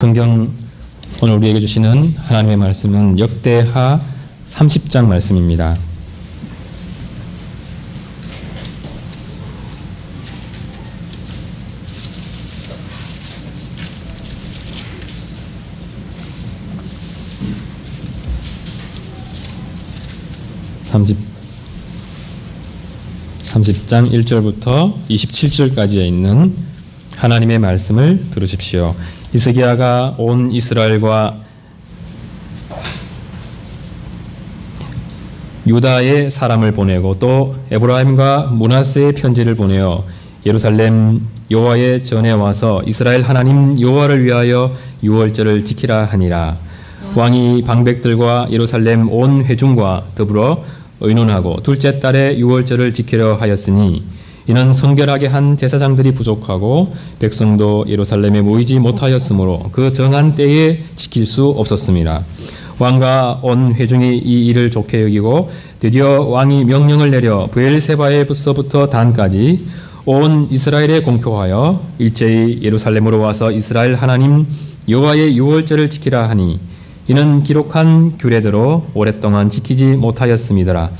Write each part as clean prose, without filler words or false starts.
성경 오늘 우리에게 주시는 하나님의 말씀은 역대하 30장 말씀입니다. (30장) 1절부터 27절까지에 있는 하나님의 말씀을 들으십시오. 히스기야가 온 이스라엘과 유다의 사람을 보내고 또 에브라임과 므낫세의 편지를 보내어 예루살렘 여호와의 전에 와서 이스라엘 하나님 여호와를 위하여 유월절을 지키라 하니라. 왕이 방백들과 예루살렘 온 회중과 더불어 의논하고 둘째 달에 유월절을 지키려 하였으니 이는 성결하게 한 제사장들이 부족하고 백성도 예루살렘에 모이지 못하였으므로 그 정한 때에 지킬 수 없었습니다. 왕과 온 회중이 이 일을 좋게 여기고 드디어 왕이 명령을 내려 브엘세바에서부터 단까지 온 이스라엘에 공표하여 일제히 예루살렘으로 와서 이스라엘 하나님 여호와의 유월절을 지키라 하니 이는 기록한 규례대로 오랫동안 지키지 못하였음이더라.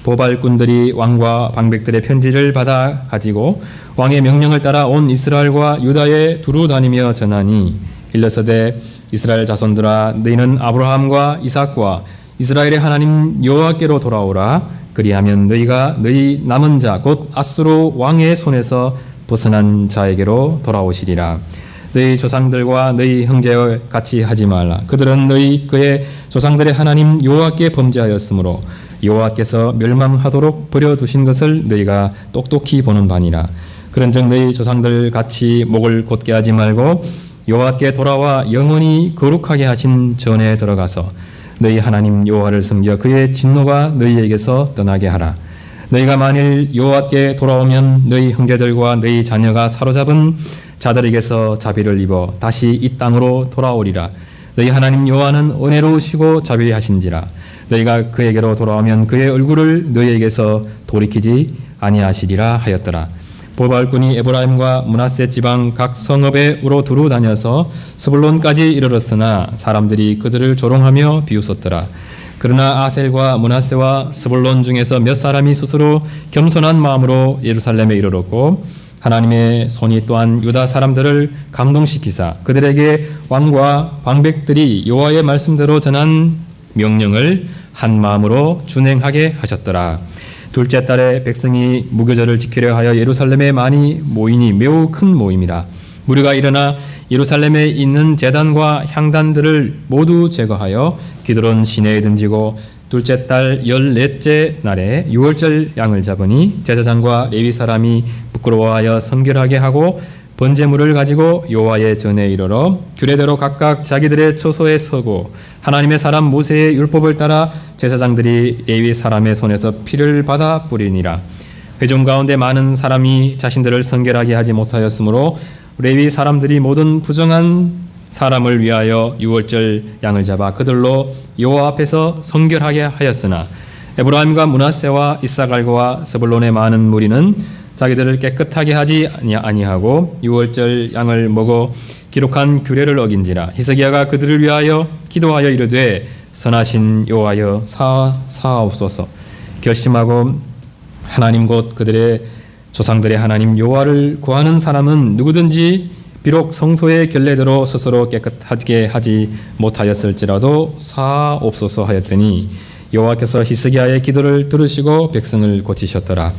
보발꾼들이 왕과 방백들의 편지를 받아 가지고 왕의 명령을 따라 온 이스라엘과 유다에 두루 다니며 전하니 일러서되 이스라엘 자손들아 너희는 아브라함과 이삭과 이스라엘의 하나님 여호와께로 돌아오라. 그리하면 너희가 너희 남은 자 곧 아수르 왕의 손에서 벗어난 자에게로 돌아오시리라. 너희 조상들과 너희 형제와 같이 하지 말라. 그들은 그의 조상들의 하나님 여호와께 범죄하였으므로 여호와께서 멸망하도록 버려두신 것을 너희가 똑똑히 보는 바니라. 그런즉 너희 조상들 같이 목을 곧게 하지 말고 여호와께 돌아와 영원히 거룩하게 하신 전에 들어가서 너희 하나님 여호와를 섬겨 그의 진노가 너희에게서 떠나게 하라. 너희가 만일 여호와께 돌아오면 너희 형제들과 너희 자녀가 사로잡은 자들에게서 자비를 입어 다시 이 땅으로 돌아오리라. 너희 하나님 여호와는 은혜로우시고 자비하신지라. 너희가 그에게로 돌아오면 그의 얼굴을 너희에게서 돌이키지 아니하시리라 하였더라. 보발꾼이 에브라임과 므낫세 지방 각 성읍에로 두루 다녀서 스불론까지 이르렀으나 사람들이 그들을 조롱하며 비웃었더라. 그러나 아셀과 므낫세와 스불론 중에서 몇 사람이 스스로 겸손한 마음으로 예루살렘에 이르렀고 하나님의 손이 또한 유다 사람들을 감동시키사 그들에게 왕과 방백들이 여호와의 말씀대로 전한 명령을 한 마음으로 준행하게 하셨더라. 둘째 달에 백성이 무교절을 지키려 하여 예루살렘에 많이 모이니 매우 큰 모임이라. 무리가 일어나 예루살렘에 있는 제단과 향단들을 모두 제거하여 기드론 시내에 던지고 둘째 달 14째 날에 유월절 양을 잡으니 제사장과 레위 사람이 부끄러워하여 성결하게 하고 번제물을 가지고 여호와의 전에 이르러 규례대로 각각 자기들의 처소에 서고 하나님의 사람 모세의 율법을 따라 제사장들이 레위 사람의 손에서 피를 받아 뿌리니라. 회중 가운데 많은 사람이 자신들을 성결하게 하지 못하였으므로 레위 사람들이 모든 부정한 사람을 위하여 유월절 양을 잡아 그들로 여호와 앞에서 성결하게 하였으나 에브라임과 므낫세와 이사갈과 스불론의 많은 무리는 자기들을 깨끗하게 하지 아니하고 유월절 양을 먹어 기록한 규례를 어긴지라. 히스기야가 그들을 위하여 기도하여 이르되 선하신 여호와여 사하옵소서. 결심하고 하나님 곧 그들의 조상들의 하나님 여호와를 구하는 사람은 누구든지 비록 성소의 결례대로 스스로 깨끗하게 하지 못하였을지라도 사하옵소서 하였더니 여호와께서 히스기야의 기도를 들으시고 백성을 고치셨더라.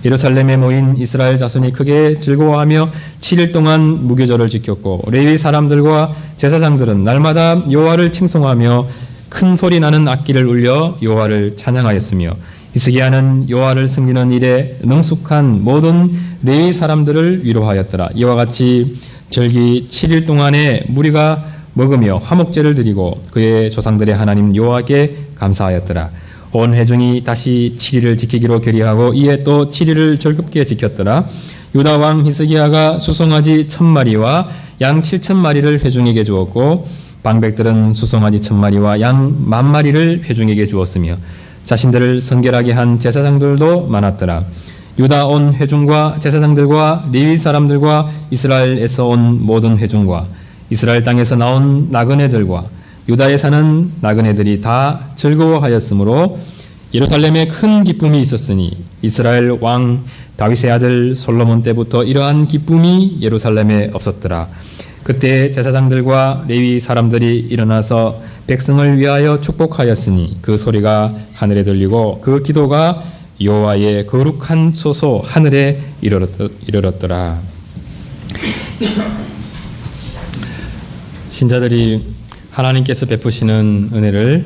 예루살렘에 모인 이스라엘 자손이 크게 즐거워하며 7일 동안 무교절을 지켰고 레위 사람들과 제사장들은 날마다 여호와를 칭송하며 큰 소리 나는 악기를 울려 여호와를 찬양하였으며 히스기야는 여호와를 섬기는 일에 능숙한 모든 레위 사람들을 위로하였더라. 이와 같이 절기 7일 동안에 무리가 먹으며 화목제를 드리고 그의 조상들의 하나님 여호와께 감사하였더라. 온 회중이 다시 7일을 지키기로 결의하고 이에 또 7일을 즐겁게 지켰더라. 유다 왕 히스기야가 수송아지 1000마리와 양 7000마리를 회중에게 주었고 방백들은 수송아지 1000마리와 양 10,000마리를 회중에게 주었으며 자신들을 성결하게 한 제사장들도 많았더라. 유다 온 회중과 제사장들과 레위 사람들과 이스라엘에서 온 모든 회중과 이스라엘 땅에서 나온 나그네들과 유다에 사는 나그네들이 다 즐거워하였으므로 예루살렘에 큰 기쁨이 있었으니 이스라엘 왕 다윗의 아들 솔로몬 때부터 이러한 기쁨이 예루살렘에 없었더라. 그때 제사장들과 레위 사람들이 일어나서 백성을 위하여 축복하였으니 그 소리가 하늘에 들리고 그 기도가 여호와의 거룩한 소소 하늘에 이르렀더라. 신자들이 하나님께서 베푸시는 은혜를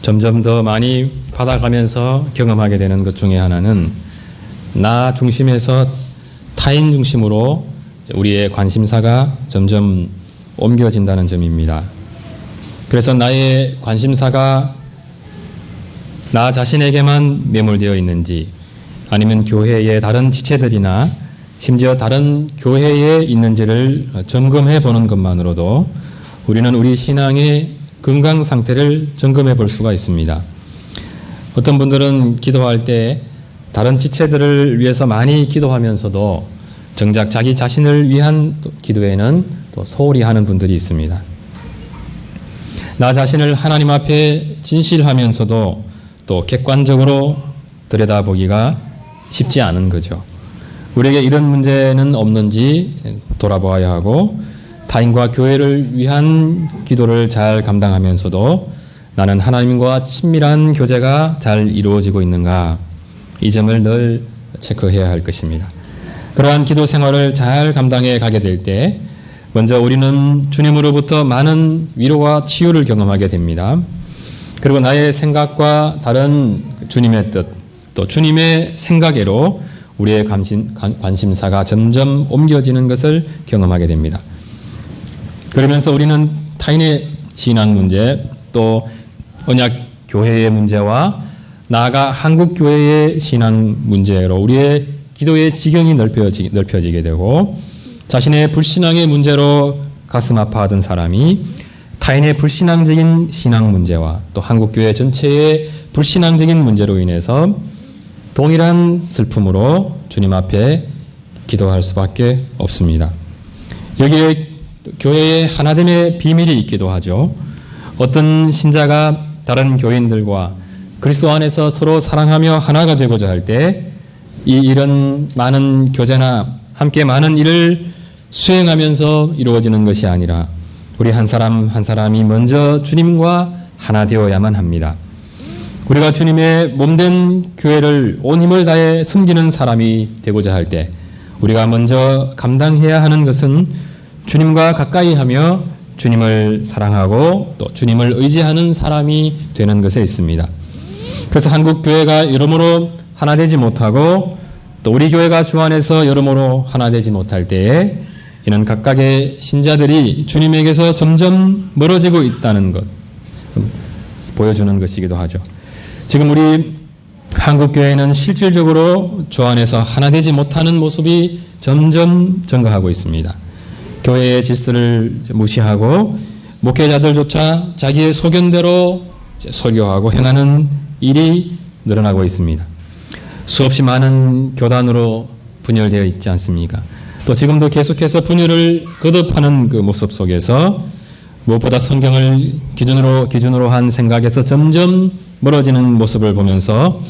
점점 더 많이 받아가면서 경험하게 되는 것 중에 하나는 나 중심에서 타인 중심으로 우리의 관심사가 점점 옮겨진다는 점입니다. 그래서 나의 관심사가 나 자신에게만 매몰되어 있는지 아니면 교회의 다른 지체들이나 심지어 다른 교회에 있는지를 점검해 보는 것만으로도 우리는 우리 신앙의 건강 상태를 점검해 볼 수가 있습니다. 어떤 분들은 기도할 때 다른 지체들을 위해서 많이 기도하면서도 정작 자기 자신을 위한 기도에는 또 소홀히 하는 분들이 있습니다. 나 자신을 하나님 앞에 진실하면서도 또 객관적으로 들여다보기가 쉽지 않은 거죠. 우리에게 이런 문제는 없는지 돌아보아야 하고 타인과 교회를 위한 기도를 잘 감당하면서도 나는 하나님과 친밀한 교제가 잘 이루어지고 있는가, 이 점을 늘 체크해야 할 것입니다. 그러한 기도 생활을 잘 감당해 가게 될 때 먼저 우리는 주님으로부터 많은 위로와 치유를 경험하게 됩니다. 그리고 나의 생각과 다른 주님의 뜻, 또 주님의 생각외로 우리의 관심사가 점점 옮겨지는 것을 경험하게 됩니다. 그러면서 우리는 타인의 신앙 문제, 또 언약 교회의 문제와 나아가 한국 교회의 신앙 문제로 우리의 기도의 지경이 넓혀지게 되고 자신의 불신앙의 문제로 가슴 아파하던 사람이 타인의 불신앙적인 신앙 문제와 또 한국 교회 전체의 불신앙적인 문제로 인해서 동일한 슬픔으로 주님 앞에 기도할 수밖에 없습니다. 여기에 교회의 하나됨의 비밀이 있기도 하죠. 어떤 신자가 다른 교인들과 그리스도 안에서 서로 사랑하며 하나가 되고자 할 때 이런 많은 교제나 함께 많은 일을 수행하면서 이루어지는 것이 아니라 우리 한 사람 한 사람이 먼저 주님과 하나 되어야만 합니다. 우리가 주님의 몸된 교회를 온 힘을 다해 섬기는 사람이 되고자 할 때 우리가 먼저 감당해야 하는 것은 주님과 가까이 하며 주님을 사랑하고 또 주님을 의지하는 사람이 되는 것에 있습니다. 그래서 한국 교회가 여러모로 하나 되지 못하고 또 우리 교회가 주 안에서 여러모로 하나 되지 못할 때에 이는 각각의 신자들이 주님에게서 점점 멀어지고 있다는 것 보여주는 것이기도 하죠. 지금 우리 한국 교회는 실질적으로 주 안에서 하나 되지 못하는 모습이 점점 증가하고 있습니다. 교회의 질서를 무시하고 목회자들조차 자기의 소견대로 설교하고 행하는 일이 늘어나고 있습니다. 수없이 많은 교단으로 분열되어 있지 않습니까? 또 지금도 계속해서 분열을 거듭하는 그 모습 속에서 무엇보다 성경을 기준으로 한 생각에서 점점 멀어지는 모습을 보면서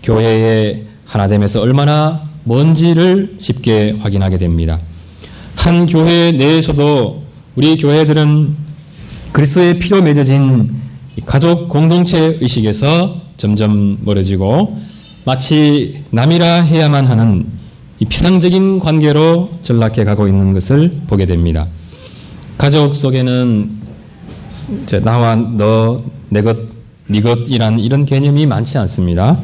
교회의 하나됨에서 얼마나 먼지를 쉽게 확인하게 됩니다. 한 교회 내에서도 우리 교회들은 그리스도의 피로 맺어진 가족 공동체 의식에서 점점 멀어지고 마치 남이라 해야만 하는 이 피상적인 관계로 전락해 가고 있는 것을 보게 됩니다. 가족 속에는 나와 너, 내 것, 네 것이란 이런 개념이 많지 않습니다.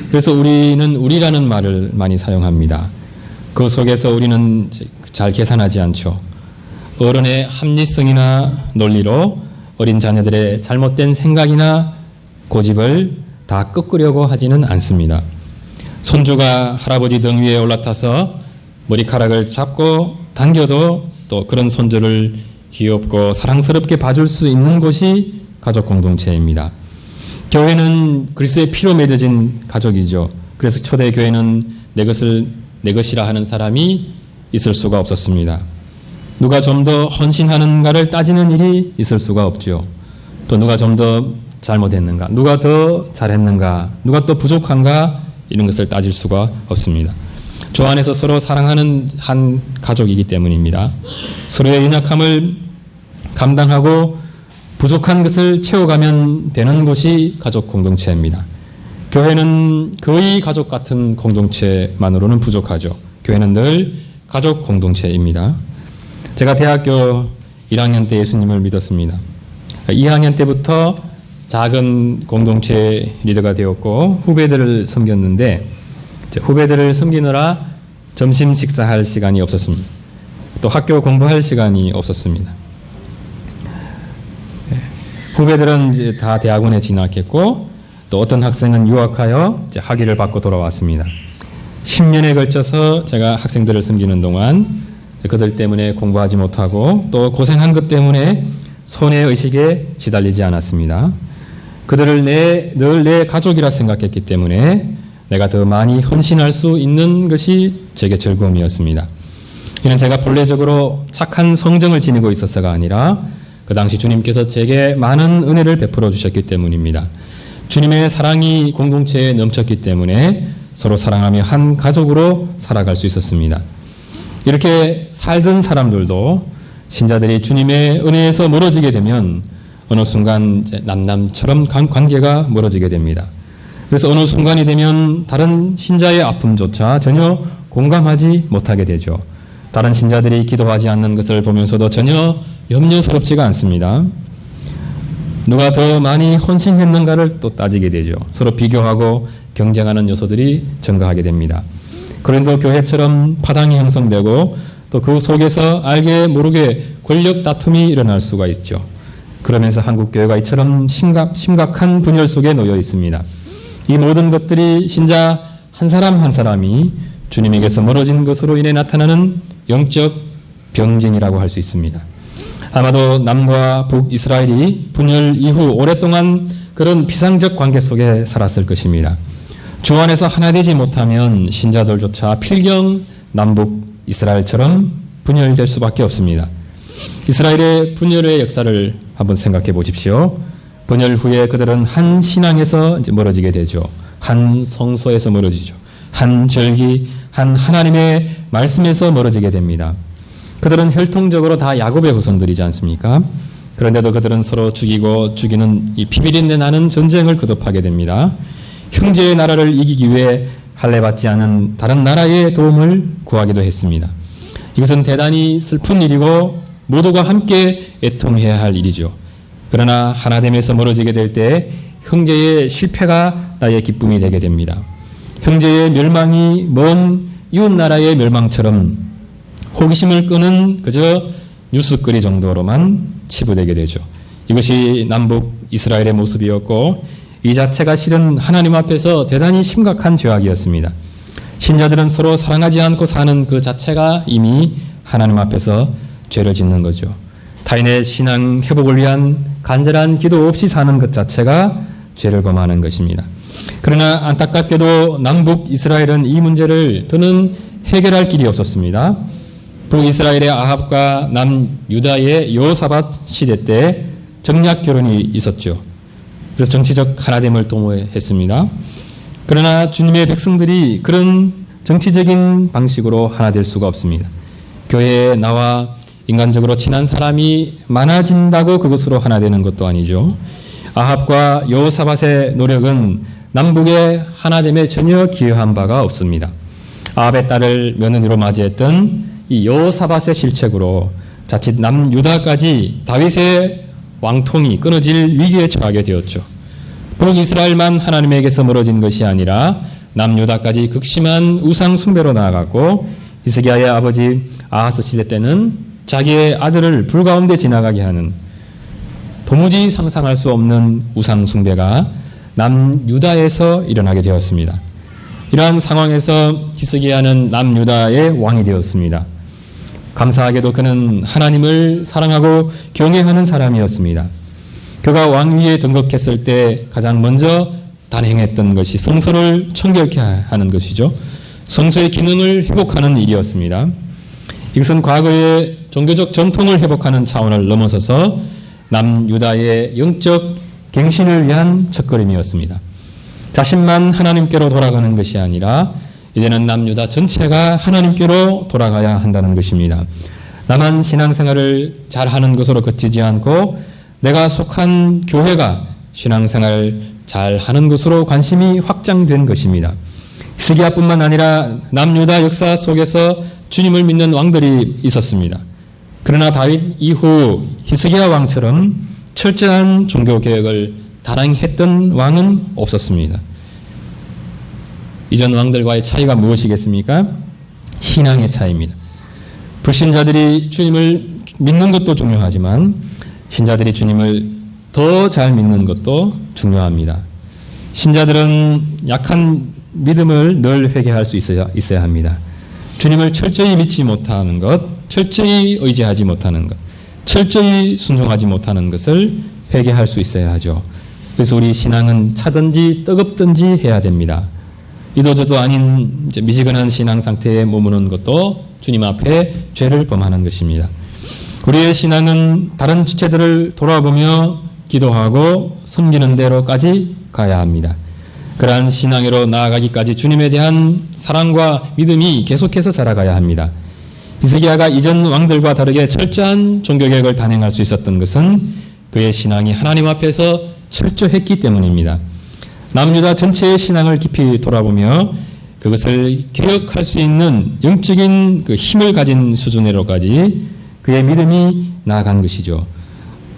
그래서 우리는 우리라는 말을 많이 사용합니다. 그 속에서 우리는 잘 계산하지 않죠. 어른의 합리성이나 논리로 어린 자녀들의 잘못된 생각이나 고집을 다 꺾으려고 하지는 않습니다. 손주가 할아버지 등 위에 올라타서 머리카락을 잡고 당겨도 또 그런 손주를 귀엽고 사랑스럽게 봐줄 수 있는 곳이 가족 공동체입니다. 교회는 그리스도의 피로 맺어진 가족이죠. 그래서 초대 교회는 내 것이라 하는 사람이 있을 수가 없었습니다. 누가 좀 더 헌신하는가를 따지는 일이 있을 수가 없죠. 또 누가 좀 더 잘못했는가, 누가 더 잘했는가, 누가 또 부족한가, 이런 것을 따질 수가 없습니다. 주 안에서 서로 사랑하는 한 가족이기 때문입니다. 서로의 연약함을 감당하고 부족한 것을 채워가면 되는 곳이 가족 공동체입니다. 교회는 거의 가족 같은 공동체만으로는 부족하죠. 교회는 늘 가족 공동체입니다. 제가 대학교 1학년 때 예수님을 믿었습니다. 2학년 때부터 작은 공동체 리더가 되었고 후배들을 섬겼는데 후배들을 섬기느라 점심 식사할 시간이 없었습니다. 또 학교 공부할 시간이 없었습니다. 후배들은 이제 다 대학원에 진학했고 또 어떤 학생은 유학하여 이제 학위를 받고 돌아왔습니다. 10년에 걸쳐서 제가 학생들을 섬기는 동안 그들 때문에 공부하지 못하고 또 고생한 것 때문에 손해의식에 시달리지 않았습니다. 그들을 늘 내 가족이라 생각했기 때문에 내가 더 많이 헌신할 수 있는 것이 제게 즐거움이었습니다. 이는 제가 본래적으로 착한 성정을 지니고 있어서가 아니라 그 당시 주님께서 제게 많은 은혜를 베풀어 주셨기 때문입니다. 주님의 사랑이 공동체에 넘쳤기 때문에 서로 사랑하며 한 가족으로 살아갈 수 있었습니다. 이렇게 살던 사람들도 신자들이 주님의 은혜에서 멀어지게 되면 어느 순간 이제 남남처럼 관계가 멀어지게 됩니다. 그래서 어느 순간이 되면 다른 신자의 아픔조차 전혀 공감하지 못하게 되죠. 다른 신자들이 기도하지 않는 것을 보면서도 전혀 염려스럽지가 않습니다. 누가 더 많이 헌신했는가를 또 따지게 되죠. 서로 비교하고 경쟁하는 요소들이 증가하게 됩니다. 그런데 교회처럼 파당이 형성되고 또 그 속에서 알게 모르게 권력 다툼이 일어날 수가 있죠. 그러면서 한국교회가 이처럼 심각한 분열 속에 놓여 있습니다. 이 모든 것들이 신자 한 사람 한 사람이 주님에게서 멀어진 것으로 인해 나타나는 영적 병증이라고 할 수 있습니다. 아마도 남과 북 이스라엘이 분열 이후 오랫동안 그런 비상적 관계 속에 살았을 것입니다. 주 안에서 하나 되지 못하면 신자들조차 필경 남북 이스라엘처럼 분열될 수밖에 없습니다. 이스라엘의 분열의 역사를 한번 생각해 보십시오. 분열 후에 그들은 한 신앙에서 이제 멀어지게 되죠. 한 성소에서 멀어지죠. 한 절기, 한 하나님의 말씀에서 멀어지게 됩니다. 그들은 혈통적으로 다 야곱의 후손들이지 않습니까? 그런데도 그들은 서로 죽이고 죽이는 이 비밀인데 나는 전쟁을 거듭하게 됩니다. 형제의 나라를 이기기 위해 할례받지 않은 다른 나라의 도움을 구하기도 했습니다. 이것은 대단히 슬픈 일이고 모두가 함께 애통해야 할 일이죠. 그러나 하나됨에서 멀어지게 될 때 형제의 실패가 나의 기쁨이 되게 됩니다. 형제의 멸망이 먼 이웃나라의 멸망처럼 호기심을 끄는 그저 뉴스거리 정도로만 치부되게 되죠. 이것이 남북 이스라엘의 모습이었고 이 자체가 실은 하나님 앞에서 대단히 심각한 죄악이었습니다. 신자들은 서로 사랑하지 않고 사는 그 자체가 이미 하나님 앞에서 죄를 짓는 거죠. 타인의 신앙 회복을 위한 간절한 기도 없이 사는 것 자체가 죄를 범하는 것입니다. 그러나 안타깝게도 남북 이스라엘은 이 문제를 더는 해결할 길이 없었습니다. 북이스라엘의 아합과 남유다의 여호사밧 시대 때 정략 결혼이 있었죠. 그래서 정치적 하나됨을 도모했습니다. 그러나 주님의 백성들이 그런 정치적인 방식으로 하나 될 수가 없습니다. 교회에 나와 인간적으로 친한 사람이 많아진다고 그것으로 하나 되는 것도 아니죠. 아합과 여호사밧의 노력은 남북의 하나됨에 전혀 기여한 바가 없습니다. 아합의 딸을 며느리로 맞이했던 이 여호사밧의 실책으로 자칫 남유다까지 다윗의 왕통이 끊어질 위기에 처하게 되었죠. 북이스라엘만 하나님에게서 멀어진 것이 아니라 남유다까지 극심한 우상 숭배로 나아갔고 히스기야의 아버지 아하스 시대 때는 자기의 아들을 불 가운데 지나가게 하는 도무지 상상할 수 없는 우상 숭배가 남유다에서 일어나게 되었습니다. 이러한 상황에서 히스기야는 남유다의 왕이 되었습니다. 감사하게도 그는 하나님을 사랑하고 경외하는 사람이었습니다. 그가 왕위에 등극했을 때 가장 먼저 단행했던 것이 성소를 청결케 하는 것이죠. 성소의 기능을 회복하는 일이었습니다. 이것은 과거에 종교적 전통을 회복하는 차원을 넘어서서 남유다의 영적 갱신을 위한 첫걸음이었습니다. 자신만 하나님께로 돌아가는 것이 아니라 이제는 남유다 전체가 하나님께로 돌아가야 한다는 것입니다. 나만 신앙생활을 잘하는 것으로 그치지 않고 내가 속한 교회가 신앙생활을 잘하는 것으로 관심이 확장된 것입니다. 히스기야뿐만 아니라 남유다 역사 속에서 주님을 믿는 왕들이 있었습니다. 그러나 다윗 이후 히스기야 왕처럼 철저한 종교개혁을 단행했던 왕은 없었습니다. 이전 왕들과의 차이가 무엇이겠습니까? 신앙의 차이입니다. 불신자들이 주님을 믿는 것도 중요하지만 신자들이 주님을 더 잘 믿는 것도 중요합니다. 신자들은 약한 믿음을 늘 회개할 수 있어야 합니다. 주님을 철저히 믿지 못하는 것, 철저히 의지하지 못하는 것, 철저히 순종하지 못하는 것을 회개할 수 있어야 하죠. 그래서 우리 신앙은 차든지 뜨겁든지 해야 됩니다. 이도저도 아닌 미지근한 신앙 상태에 머무는 것도 주님 앞에 죄를 범하는 것입니다. 우리의 신앙은 다른 지체들을 돌아보며 기도하고 섬기는 대로까지 가야 합니다. 그러한 신앙으로 나아가기까지 주님에 대한 사랑과 믿음이 계속해서 자라가야 합니다. 히스기야가 이전 왕들과 다르게 철저한 종교개혁을 단행할 수 있었던 것은 그의 신앙이 하나님 앞에서 철저했기 때문입니다. 남유다 전체의 신앙을 깊이 돌아보며 그것을 개혁할 수 있는 영적인 그 힘을 가진 수준으로까지 그의 믿음이 나아간 것이죠.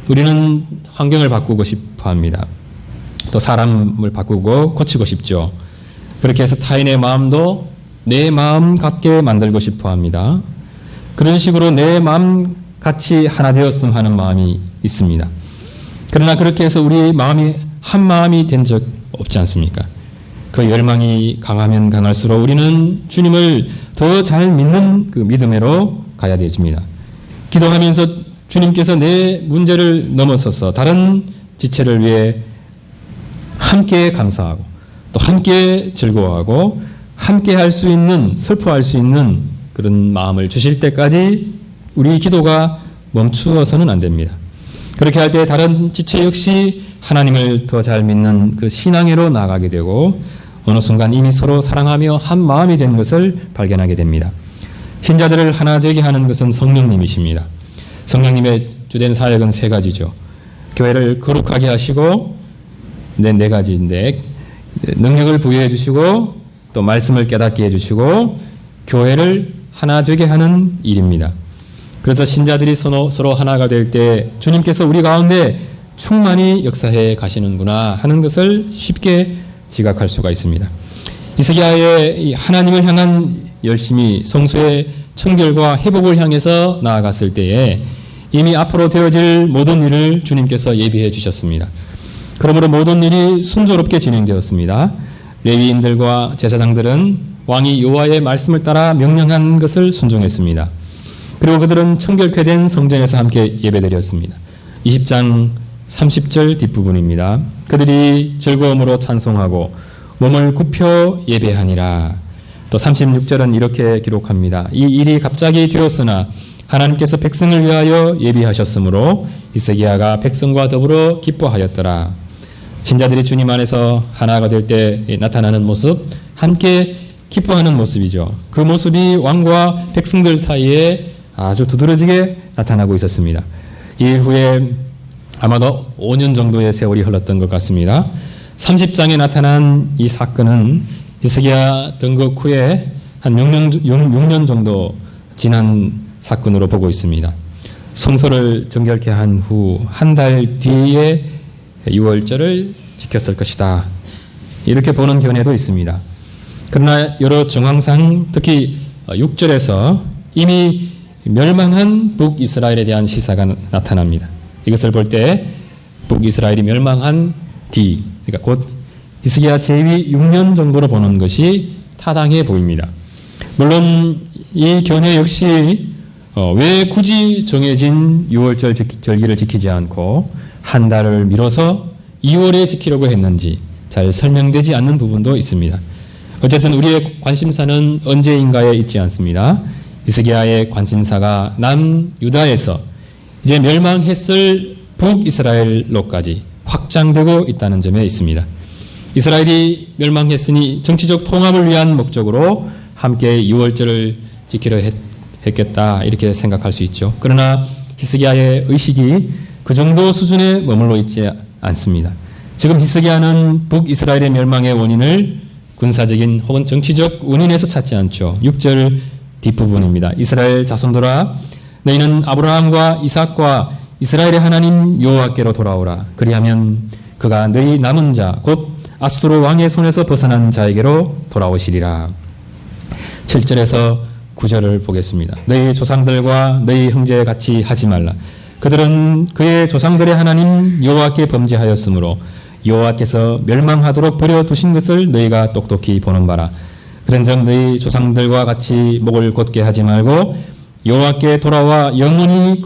우리는 환경을 바꾸고 싶어 합니다. 또 사람을 바꾸고 고치고 싶죠. 그렇게 해서 타인의 마음도 내 마음 같게 만들고 싶어 합니다. 그런 식으로 내 마음 같이 하나 되었음 하는 마음이 있습니다. 그러나 그렇게 해서 우리 마음이 한 마음이 된 적 없지 않습니까? 그 열망이 강하면 강할수록 우리는 주님을 더 잘 믿는 그 믿음으로 가야 됩니다. 기도하면서 주님께서 내 문제를 넘어서서 다른 지체를 위해 함께 감사하고 또 함께 즐거워하고 함께 할 수 있는, 슬퍼할 수 있는 그런 마음을 주실 때까지 우리 기도가 멈추어서는 안 됩니다. 그렇게 할 때 다른 지체 역시 하나님을 더 잘 믿는 그 신앙으로 나아가게 되고 어느 순간 이미 서로 사랑하며 한 마음이 된 것을 발견하게 됩니다. 신자들을 하나 되게 하는 것은 성령님이십니다. 성령님의 주된 사역은 세 가지죠. 교회를 거룩하게 하시고 네 가지인데 능력을 부여해 주시고 또 말씀을 깨닫게 해 주시고 교회를 하나 되게 하는 일입니다. 그래서 신자들이 서로 하나가 될 때 주님께서 우리 가운데 충만히 역사해 가시는구나 하는 것을 쉽게 지각할 수가 있습니다. 히스기야의 하나님을 향한 열심이 성소의 청결과 회복을 향해서 나아갔을 때에 이미 앞으로 되어질 모든 일을 주님께서 예비해 주셨습니다. 그러므로 모든 일이 순조롭게 진행되었습니다. 레위인들과 제사장들은 왕이 여호와의 말씀을 따라 명령한 것을 순종했습니다. 그리고 그들은 청결케 된 성전에서 함께 예배드렸습니다. 20장 30절 뒷부분입니다. 그들이 즐거움으로 찬송하고 몸을 굽혀 예배하니라. 또 36절은 이렇게 기록합니다. 이 일이 갑자기 되었으나 하나님께서 백성을 위하여 예비하셨으므로 히스기야가 백성과 더불어 기뻐하였더라. 신자들이 주님 안에서 하나가 될 때 나타나는 모습, 함께 기뻐하는 모습이죠. 그 모습이 왕과 백성들 사이에 아주 두드러지게 나타나고 있었습니다. 이후에 아마도 5년 정도의 세월이 흘렀던 것 같습니다. 30장에 나타난 이 사건은 히스기야 등극 후에 한 6년 정도 지난 사건으로 보고 있습니다. 성소를 정결케 한 후 한 달 뒤에 유월절을 지켰을 것이다. 이렇게 보는 견해도 있습니다. 그러나 여러 정황상 특히 6절에서 이미 멸망한 북이스라엘에 대한 시사가 나타납니다. 이것을 볼 때 북이스라엘이 멸망한 뒤, 그러니까 곧 히스기야 제위 6년 정도로 보는 것이 타당해 보입니다. 물론 이 견해 역시 왜 굳이 정해진 6월절 절기를 지키지 않고 한 달을 미뤄서 2월에 지키려고 했는지 잘 설명되지 않는 부분도 있습니다. 어쨌든 우리의 관심사는 언제인가에 있지 않습니다. 히스기야의 관심사가 남유다에서 이제 멸망했을 북이스라엘로까지 확장되고 있다는 점에 있습니다. 이스라엘이 멸망했으니 정치적 통합을 위한 목적으로 함께 유월절을 지키려 했겠다 이렇게 생각할 수 있죠. 그러나 히스기야의 의식이 그 정도 수준에 머물러 있지 않습니다. 지금 히스기야는 북이스라엘의 멸망의 원인을 군사적인 혹은 정치적 원인에서 찾지 않죠. 6절 뒷부분입니다. 이스라엘 자손들아 너희는 아브라함과 이삭과 이스라엘의 하나님 여호와께로 돌아오라. 그리하면 그가 너희 남은 자 곧 아수르 왕의 손에서 벗어난 자에게로 돌아오시리라. 7절에서 9절을 보겠습니다. 너희 조상들과 너희 형제 같이 하지 말라. 그들은 그의 조상들의 하나님 여호와께 범죄하였으므로 여호와께서 멸망하도록 버려두신 것을 너희가 똑똑히 보는 바라. 그런즉 너희 조상들과 같이 목을 곧게 하지 말고 여호와께 돌아와 영원히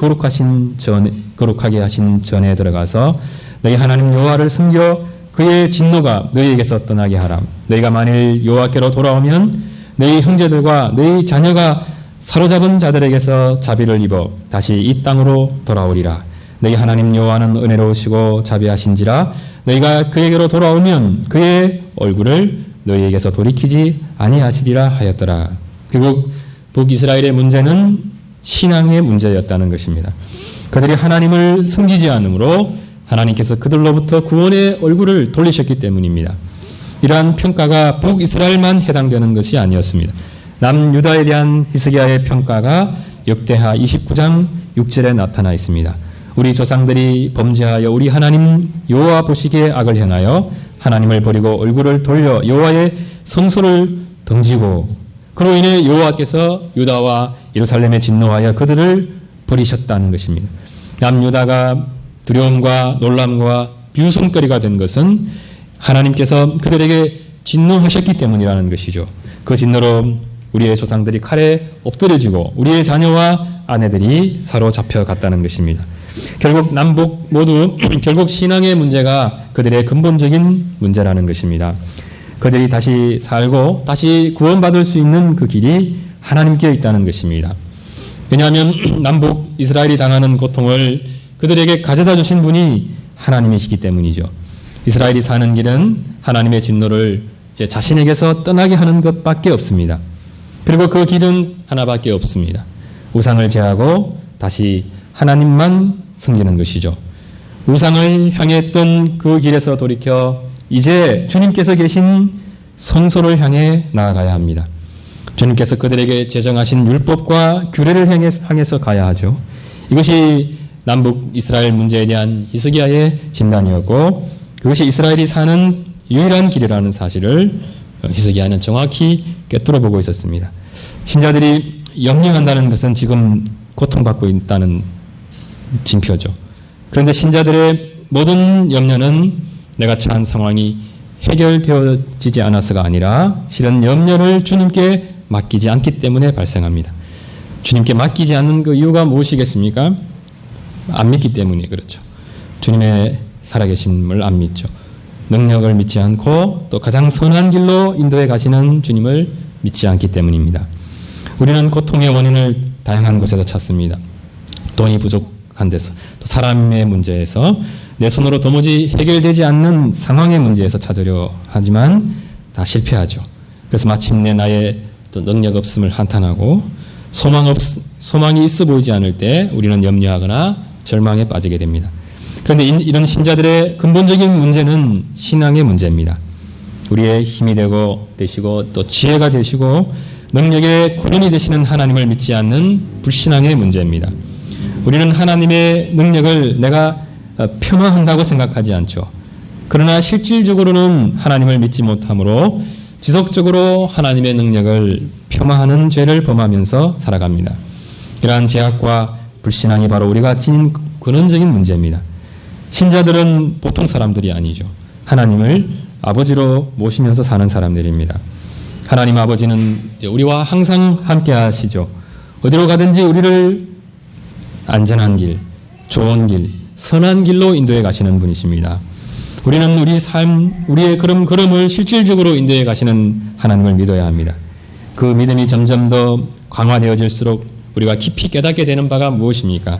거룩하게 하신 전에 들어가서 너희 하나님 여호와를 섬겨 그의 진노가 너희에게서 떠나게 하라. 너희가 만일 여호와께로 돌아오면 너희 형제들과 너희 자녀가 사로잡은 자들에게서 자비를 입어 다시 이 땅으로 돌아오리라. 너희 하나님 여호와는 은혜로우시고 자비하신지라. 너희가 그에게로 돌아오면 그의 얼굴을 너희에게서 돌이키지 아니하시리라 하였더라. 결국 북이스라엘의 문제는 신앙의 문제였다는 것입니다. 그들이 하나님을 섬기지 않으므로 하나님께서 그들로부터 구원의 얼굴을 돌리셨기 때문입니다. 이러한 평가가 북이스라엘만 해당되는 것이 아니었습니다. 남유다에 대한 히스기야의 평가가 역대하 29장 6절에 나타나 있습니다. 우리 조상들이 범죄하여 우리 하나님 여호와 보시기에 악을 행하여 하나님을 버리고 얼굴을 돌려 여호와의 성소를 등지고 그로 인해 여호와께서 유다와 예루살렘에 진노하여 그들을 버리셨다는 것입니다. 남유다가 두려움과 놀람과 비웃음거리가 된 것은 하나님께서 그들에게 진노하셨기 때문이라는 것이죠. 그 진노로 우리의 조상들이 칼에 엎드려지고 우리의 자녀와 아내들이 사로잡혀 갔다는 것입니다. 결국 남북 모두 결국 신앙의 문제가 그들의 근본적인 문제라는 것입니다. 그들이 다시 살고 다시 구원받을 수 있는 그 길이 하나님께 있다는 것입니다. 왜냐하면 남북 이스라엘이 당하는 고통을 그들에게 가져다 주신 분이 하나님이시기 때문이죠. 이스라엘이 사는 길은 하나님의 진노를 이제 자신에게서 떠나게 하는 것밖에 없습니다. 그리고 그 길은 하나밖에 없습니다. 우상을 제하고 다시 하나님만 섬기는 것이죠. 우상을 향했던 그 길에서 돌이켜 이제 주님께서 계신 성소를 향해 나아가야 합니다. 주님께서 그들에게 제정하신 율법과 규례를 향해서 가야 하죠. 이것이 남북 이스라엘 문제에 대한 히스기야의 진단이었고 그것이 이스라엘이 사는 유일한 길이라는 사실을 히스기야는 정확히 꿰뚫어 보고 있었습니다. 신자들이 염려한다는 것은 지금 고통받고 있다는 징표죠. 그런데 신자들의 모든 염려는 내가 처한 상황이 해결되어지지 않아서가 아니라 실은 염려를 주님께 맡기지 않기 때문에 발생합니다. 주님께 맡기지 않는 그 이유가 무엇이겠습니까? 안 믿기 때문에 그렇죠. 주님의 살아계심을 안 믿죠. 능력을 믿지 않고 또 가장 선한 길로 인도해 가시는 주님을 믿지 않기 때문입니다. 우리는 고통의 원인을 다양한 곳에서 찾습니다. 돈이 부족한 데서, 또 사람의 문제에서, 내 손으로 도무지 해결되지 않는 상황의 문제에서 찾으려 하지만 다 실패하죠. 그래서 마침내 나의 또 능력 없음을 한탄하고 소망이 있어 보이지 않을 때 우리는 염려하거나 절망에 빠지게 됩니다. 그런데 이런 신자들의 근본적인 문제는 신앙의 문제입니다. 우리의 힘이 되시고 또 지혜가 되시고 능력의 근원이 되시는 하나님을 믿지 않는 불신앙의 문제입니다. 우리는 하나님의 능력을 내가 폄하한다고 생각하지 않죠. 그러나 실질적으로는 하나님을 믿지 못하므로 지속적으로 하나님의 능력을 폄하하는 죄를 범하면서 살아갑니다. 이러한 죄악과 불신앙이 바로 우리가 지닌 근원적인 문제입니다. 신자들은 보통 사람들이 아니죠. 하나님을 아버지로 모시면서 사는 사람들입니다. 하나님 아버지는 우리와 항상 함께 하시죠. 어디로 가든지 우리를 안전한 길, 좋은 길, 선한 길로 인도해 가시는 분이십니다. 우리는 우리 삶, 우리의 걸음을 실질적으로 인도해 가시는 하나님을 믿어야 합니다. 그 믿음이 점점 더 강화되어질수록 우리가 깊이 깨닫게 되는 바가 무엇입니까?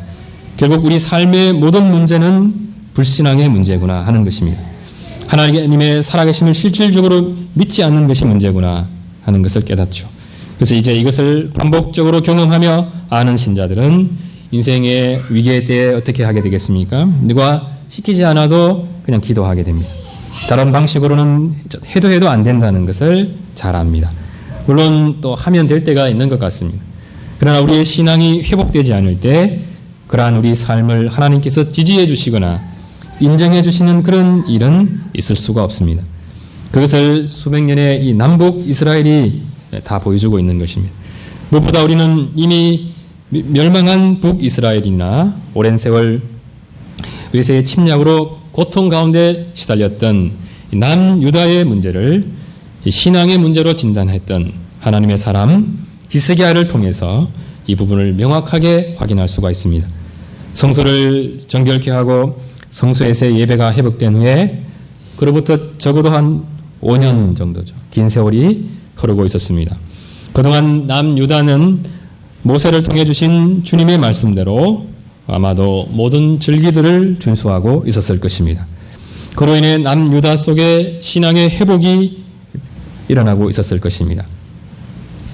결국 우리 삶의 모든 문제는 불신앙의 문제구나 하는 것입니다. 하나님의 살아계심을 실질적으로 믿지 않는 것이 문제구나 하는 것을 깨닫죠. 그래서 이제 이것을 반복적으로 경험하며 아는 신자들은 인생의 위기에 대해 어떻게 하게 되겠습니까? 누가 시키지 않아도 그냥 기도하게 됩니다. 다른 방식으로는 해도 안 된다는 것을 잘 압니다. 물론 또 하면 될 때가 있는 것 같습니다. 그러나 우리의 신앙이 회복되지 않을 때 그러한 우리 삶을 하나님께서 지지해 주시거나 인정해 주시는 그런 일은 있을 수가 없습니다. 그것을 수백 년의 이 남북 이스라엘이 다 보여주고 있는 것입니다. 무엇보다 우리는 이미 멸망한 북이스라엘이나 오랜 세월 외세의 침략으로 고통 가운데 시달렸던 남유다의 문제를 신앙의 문제로 진단했던 하나님의 사람 히스기야를 통해서 이 부분을 명확하게 확인할 수가 있습니다. 성소를 정결케 하고 성소에서의 예배가 회복된 후에 그로부터 적어도 한 5년 정도죠. 긴 세월이 흐르고 있었습니다. 그동안 남유다는 모세를 통해 주신 주님의 말씀대로 아마도 모든 절기들을 준수하고 있었을 것입니다. 그로 인해 남유다 속에 신앙의 회복이 일어나고 있었을 것입니다.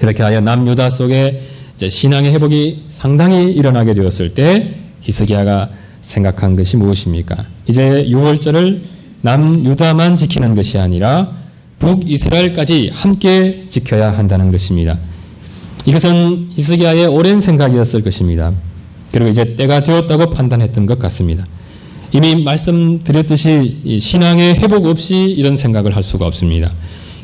그렇게 하여 남유다 속에 이제 신앙의 회복이 상당히 일어나게 되었을 때 히스기야가 생각한 것이 무엇입니까? 이제 유월절을 남유다만 지키는 것이 아니라 북이스라엘까지 함께 지켜야 한다는 것입니다. 이것은 히스기야의 오랜 생각이었을 것입니다. 그리고 이제 때가 되었다고 판단했던 것 같습니다. 이미 말씀드렸듯이 신앙의 회복 없이 이런 생각을 할 수가 없습니다.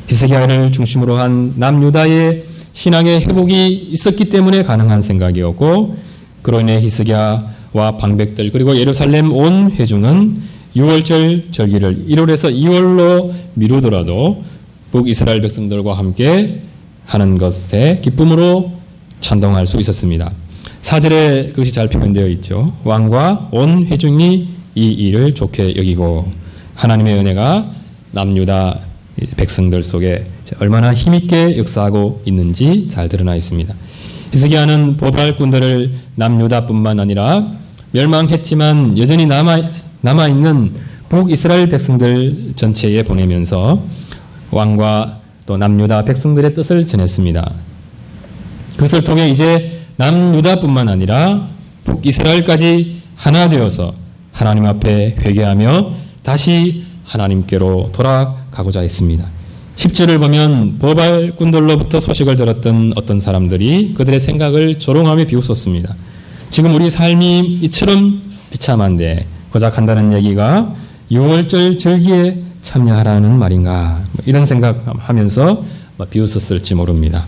히스기야를 중심으로 한 남유다의 신앙의 회복이 있었기 때문에 가능한 생각이었고 그로 인해 히스기야와 방백들 그리고 예루살렘 온 회중은 6월절 절기를 1월에서 2월로 미루더라도 북이스라엘 백성들과 함께 하는 것에 기쁨으로 찬동할 수 있었습니다. 4절에 그것이 잘 표현되어 있죠. 왕과 온 회중이 이 일을 좋게 여기고 하나님의 은혜가 남유다 백성들 속에 얼마나 힘있게 역사하고 있는지 잘 드러나 있습니다. 히스기야는 보발꾼들을 남유다뿐만 아니라 멸망했지만 여전히 남아있는 북이스라엘 백성들 전체에 보내면서 왕과 또 남유다 백성들의 뜻을 전했습니다. 그것을 통해 이제 남유다뿐만 아니라 북이스라엘까지 하나 되어서 하나님 앞에 회개하며 다시 하나님께로 돌아가고자 했습니다. 10절을 보면 보발꾼들로부터 소식을 들었던 어떤 사람들이 그들의 생각을 조롱하며 비웃었습니다. 지금 우리 삶이 이처럼 비참한데 고작 한다는 얘기가 6월절 절기에 참여하라는 말인가 이런 생각하면서 비웃었을지 모릅니다.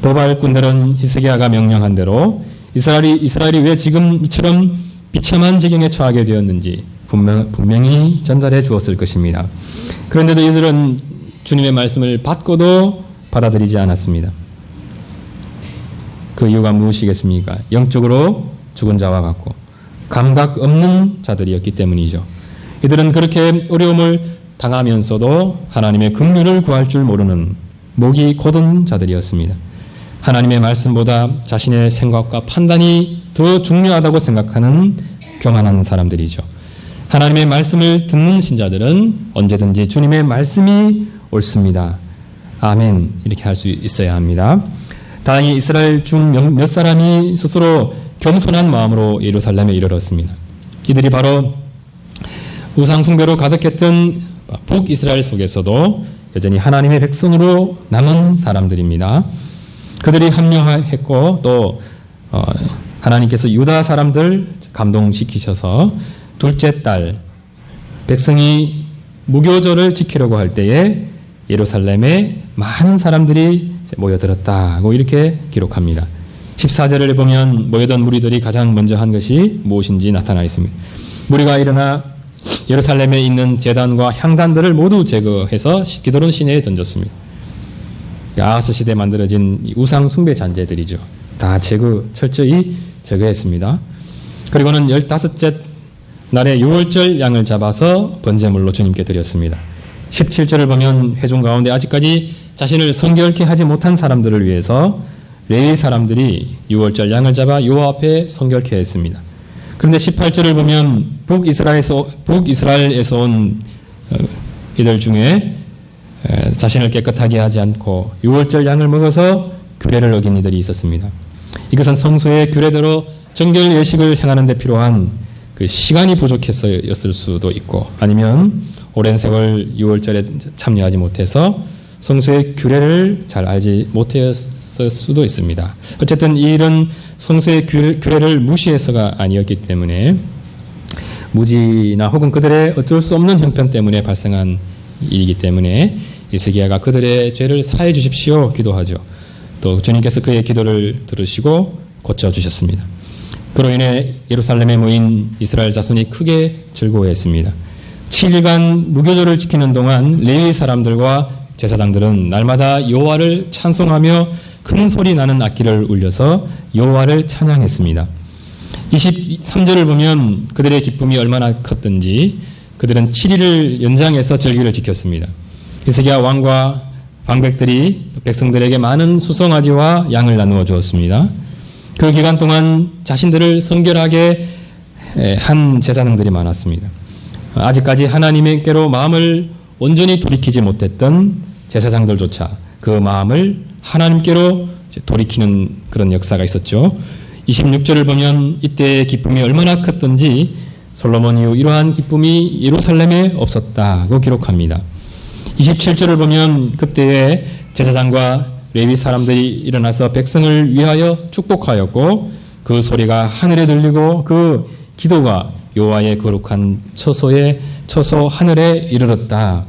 보발꾼들은 히스기야가 명령한 대로 이스라엘이 왜 지금 이처럼 비참한 지경에 처하게 되었는지 분명히 전달해 주었을 것입니다. 그런데도 이들은 주님의 말씀을 받고도 받아들이지 않았습니다. 그 이유가 무엇이겠습니까? 영적으로 죽은 자와 같고 감각 없는 자들이었기 때문이죠. 이들은 그렇게 어려움을 당하면서도 하나님의 긍휼을 구할 줄 모르는 목이 곧은 자들이었습니다. 하나님의 말씀보다 자신의 생각과 판단이 더 중요하다고 생각하는 교만한 사람들이죠. 하나님의 말씀을 듣는 신자들은 언제든지 주님의 말씀이 옳습니다. 아멘 이렇게 할 수 있어야 합니다. 다행히 이스라엘 중 몇 사람이 스스로 겸손한 마음으로 예루살렘에 이르렀습니다. 이들이 바로 우상숭배로 가득했던 북이스라엘 속에서도 여전히 하나님의 백성으로 남은 사람들입니다. 그들이 합류했고 또 하나님께서 유다 사람들 감동시키셔서 둘째 달 백성이 무교절을 지키려고 할 때에 예루살렘에 많은 사람들이 모여들었다고 이렇게 기록합니다. 14절을 보면 모여든 무리들이 가장 먼저 한 것이 무엇인지 나타나 있습니다. 무리가 일어나 예루살렘에 있는 제단과 향단들을 모두 제거해서 기드론 시내에 던졌습니다. 아하스 시대에 만들어진 우상 숭배 잔재들이죠. 다 철저히 제거했습니다. 그리고는 15째 날에 6월절 양을 잡아서 번제물로 주님께 드렸습니다. 17절을 보면 회중 가운데 아직까지 자신을 성결케 하지 못한 사람들을 위해서 레위 사람들이 유월절 양을 잡아 여호와 앞에 성결케 했습니다. 그런데 18절을 보면 북이스라엘에서 온 이들 중에 자신을 깨끗하게 하지 않고 유월절 양을 먹어서 규례를 어긴 이들이 있었습니다. 이것은 성소의 규례대로 정결 예식을 행하는 데 필요한 그 시간이 부족해서였을 수도 있고, 아니면 오랜 세월 유월절에 참여하지 못해서 성소의 규례를 잘 알지 못했을 수도 있습니다. 어쨌든 이 일은 성소의 규례를 무시해서가 아니었기 때문에, 무지나 혹은 그들의 어쩔 수 없는 형편 때문에 발생한 일이기 때문에 히스기야가 그들의 죄를 사해 주십시오 기도하죠. 또 주님께서 그의 기도를 들으시고 고쳐주셨습니다. 그로 인해 예루살렘에 모인 이스라엘 자손이 크게 즐거워했습니다. 7일간 무교절을 지키는 동안 레위 사람들과 제사장들은 날마다 여호와를 찬송하며 큰 소리 나는 악기를 울려서 여호와를 찬양했습니다. 23절을 보면 그들의 기쁨이 얼마나 컸던지 그들은 7일을 연장해서 절기를 지켰습니다. 히스기야 왕과 방백들이 백성들에게 많은 수송아지와 양을 나누어 주었습니다. 그 기간 동안 자신들을 성결하게 한 제사장들이 많았습니다. 아직까지 하나님께로 마음을 온전히 돌이키지 못했던 제사장들조차 그 마음을 하나님께로 돌이키는 그런 역사가 있었죠. 26절을 보면 이때의 기쁨이 얼마나 컸던지 솔로몬 이후 이러한 기쁨이 예루살렘에 없었다고 기록합니다. 27절을 보면 그때의 제사장과 레위 사람들이 일어나서 백성을 위하여 축복하였고 그 소리가 하늘에 들리고 그 기도가 여호와의 거룩한 처소 하늘에 이르렀다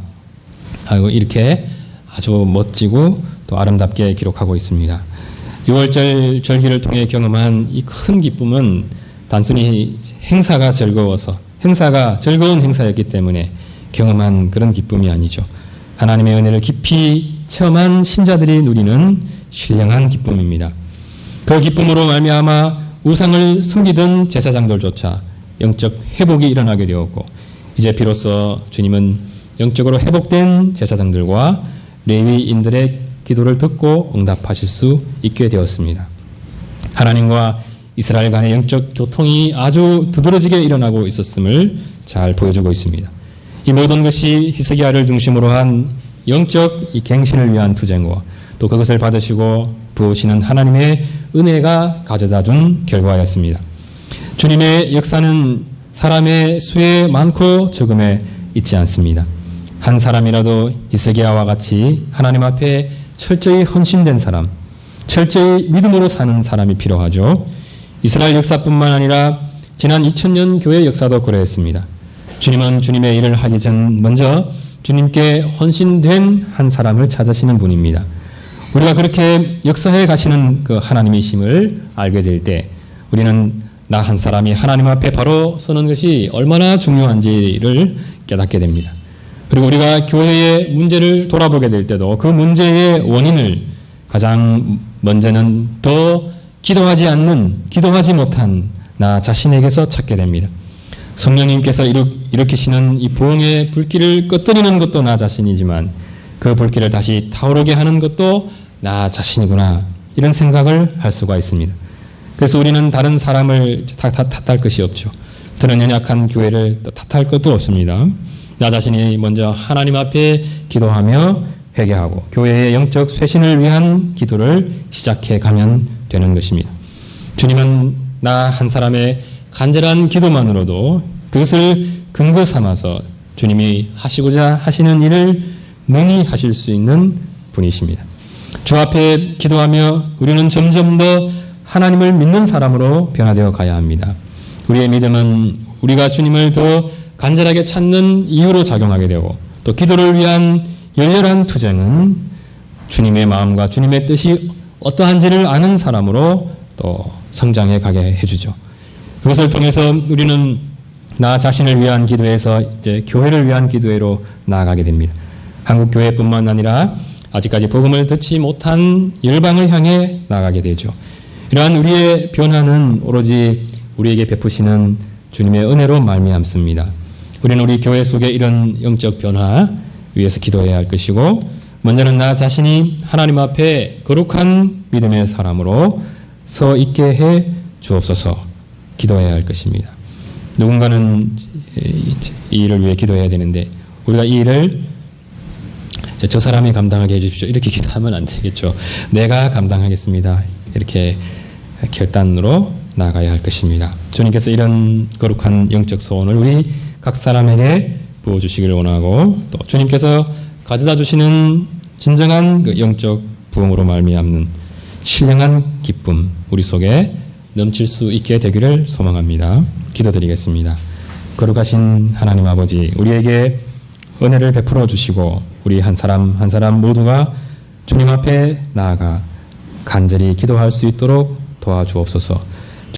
하고 이렇게 아주 멋지고 또 아름답게 기록하고 있습니다. 6월절 절기를 통해 경험한 이 큰 기쁨은 단순히 행사가 즐거운 행사였기 때문에 경험한 그런 기쁨이 아니죠. 하나님의 은혜를 깊이 체험한 신자들이 누리는 신령한 기쁨입니다. 그 기쁨으로 말미암아 우상을 숨기던 제사장들조차 영적 회복이 일어나게 되었고, 이제 비로소 주님은 영적으로 회복된 제사장들과 레위인들의 기도를 듣고 응답하실 수 있게 되었습니다. 하나님과 이스라엘 간의 영적 교통이 아주 두드러지게 일어나고 있었음을 잘 보여주고 있습니다. 이 모든 것이 히스기야를 중심으로 한 영적 이 갱신을 위한 투쟁과 또 그것을 받으시고 부으시는 하나님의 은혜가 가져다 준 결과였습니다. 주님의 역사는 사람의 수에 많고 적음에 있지 않습니다. 한 사람이라도 히스기야와 같이 하나님 앞에 철저히 헌신된 사람, 철저히 믿음으로 사는 사람이 필요하죠. 이스라엘 역사뿐만 아니라 지난 2000년 교회 역사도 그러했습니다. 주님은 주님의 일을 하기 전 먼저 주님께 헌신된 한 사람을 찾으시는 분입니다. 우리가 그렇게 역사해 가시는 그 하나님이심을 알게 될 때 우리는 나 한 사람이 하나님 앞에 바로 서는 것이 얼마나 중요한지를 깨닫게 됩니다. 그리고 우리가 교회의 문제를 돌아보게 될 때도 그 문제의 원인을 가장 먼저는 더 기도하지 못한 나 자신에게서 찾게 됩니다. 성령님께서 일으키시는 이 부흥의 불길을 꺼뜨리는 것도 나 자신이지만 그 불길을 다시 타오르게 하는 것도 나 자신이구나, 이런 생각을 할 수가 있습니다. 그래서 우리는 다른 사람을 탓할 것이 없죠. 더는 연약한 교회를 탓할 것도 없습니다. 나 자신이 먼저 하나님 앞에 기도하며 회개하고 교회의 영적 쇄신을 위한 기도를 시작해 가면 되는 것입니다. 주님은 나 한 사람의 간절한 기도만으로도 그것을 근거 삼아서 주님이 하시고자 하시는 일을 능히 하실 수 있는 분이십니다. 주 앞에 기도하며 우리는 점점 더 하나님을 믿는 사람으로 변화되어 가야 합니다. 우리의 믿음은 우리가 주님을 더 간절하게 찾는 이유로 작용하게 되고, 또 기도를 위한 열렬한 투쟁은 주님의 마음과 주님의 뜻이 어떠한지를 아는 사람으로 또 성장해 가게 해주죠. 그것을 통해서 우리는 나 자신을 위한 기도에서 이제 교회를 위한 기도회로 나아가게 됩니다. 한국 교회뿐만 아니라 아직까지 복음을 듣지 못한 열방을 향해 나아가게 되죠. 이러한 우리의 변화는 오로지 우리에게 베푸시는 주님의 은혜로 말미암습니다. 우리는 우리 교회 속에 이런 영적 변화 위해서 기도해야 할 것이고, 먼저는 나 자신이 하나님 앞에 거룩한 믿음의 사람으로 서 있게 해 주옵소서 기도해야 할 것입니다. 누군가는 이 일을 위해 기도해야 되는데 우리가 이 일을 저 사람이 감당하게 해주십시오 이렇게 기도하면 안 되겠죠. 내가 감당하겠습니다 이렇게 결단으로 나아가야 할 것입니다. 주님께서 이런 거룩한 영적 소원을 우리 각 사람에게 부어주시기를 원하고 또 주님께서 가져다 주시는 진정한 그 영적 부흥으로 말미암는 신령한 기쁨 우리 속에 넘칠 수 있게 되기를 소망합니다. 기도드리겠습니다. 거룩하신 하나님 아버지, 우리에게 은혜를 베풀어 주시고 우리 한 사람 한 사람 모두가 주님 앞에 나아가 간절히 기도할 수 있도록 도와주옵소서.